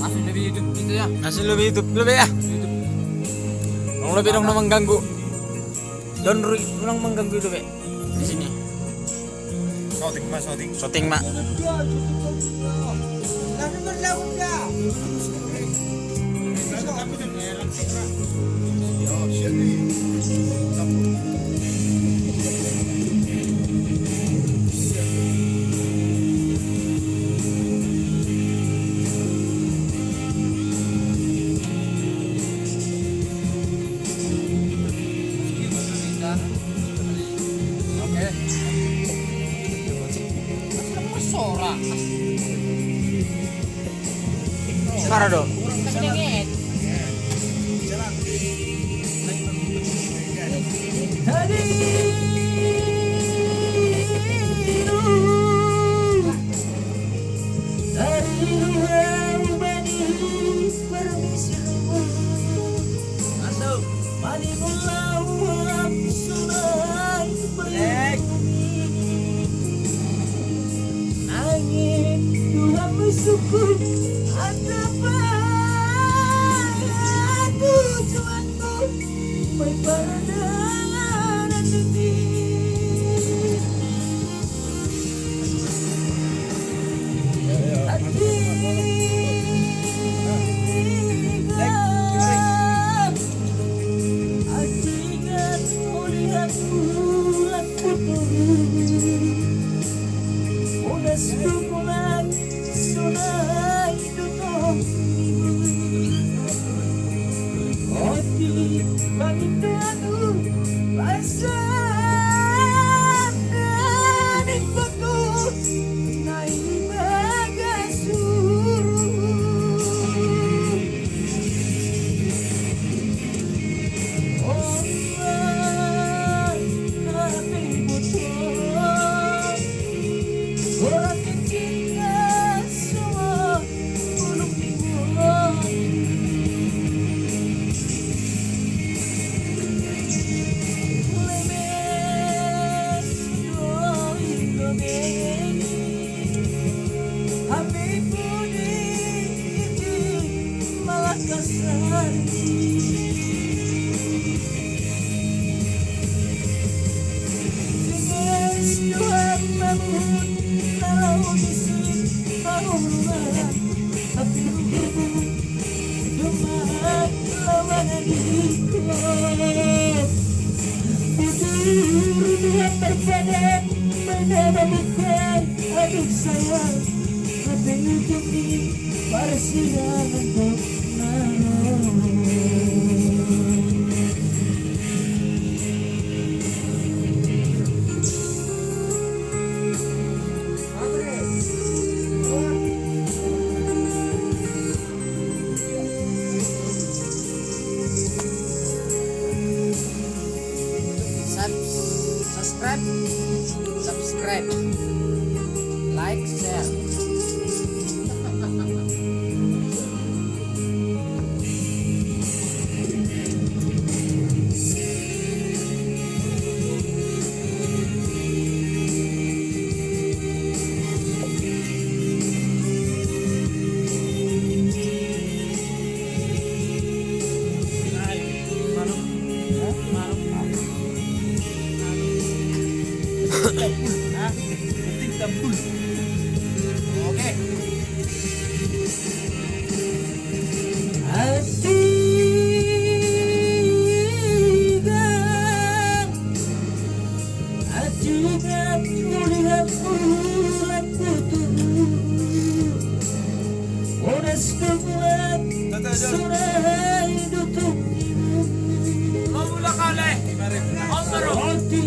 Masih lebih hidup gitu ya. Masih lebih hidup lebih ya. Orang lebih dong mengganggu. Don orang mengganggu itu be di sini. Shooting mak. Sora. Parah dong. Kesenget. Syukur apa tujuanku berpadanan ini hati ingat melihat bulan putih udah sebulan sunai duduk hati bagi tuanu pasang dan ikutku naik bagai suruh Allah hati butuh orang cinta semua belum dimulai lemes doi domeni hati puni iki malah kasar Denges Tuhan bangun kalau isi Allah tapi Tuhan lawangan ikut tidur Tuhan terpedek menabadikan adik saya hati ujungi persidangan untuk subscribe, like, share. Oke. Hatinya melihat bulan putih udah sebulan sunai duduk Mamula kale. hati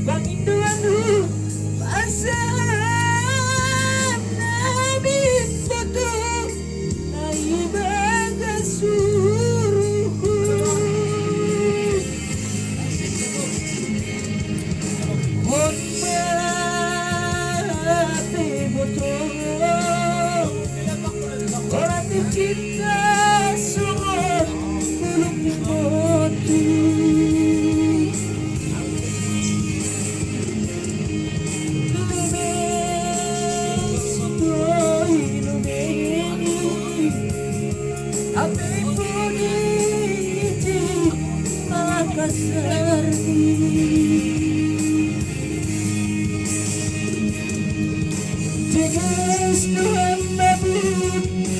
panginduanmu pasang nabi betul naik bagai suruhku hati betul orang cinta semua belum dimati Yes, Tuhan Nabi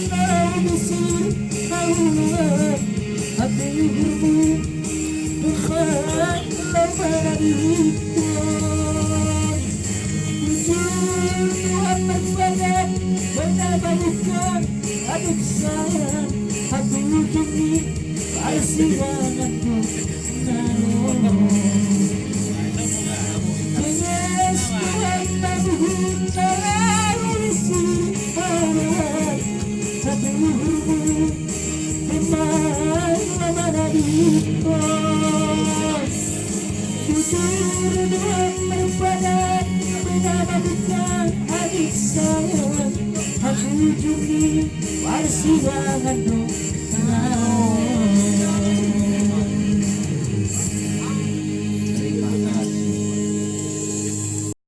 Kau bisi Allah Hati hurmu Bukan lemah dikon Jujur Tuhan berbadan Menabalikan adik saya Hati ujungi Persidanganku Nanon Yes, Tuhan Nabi Kau bisi Allah Hati hurmu Bukan lemah dikon Jujur Tuhan berbadan Menabalikan adik saya Hati ujungi persidanganku Nanon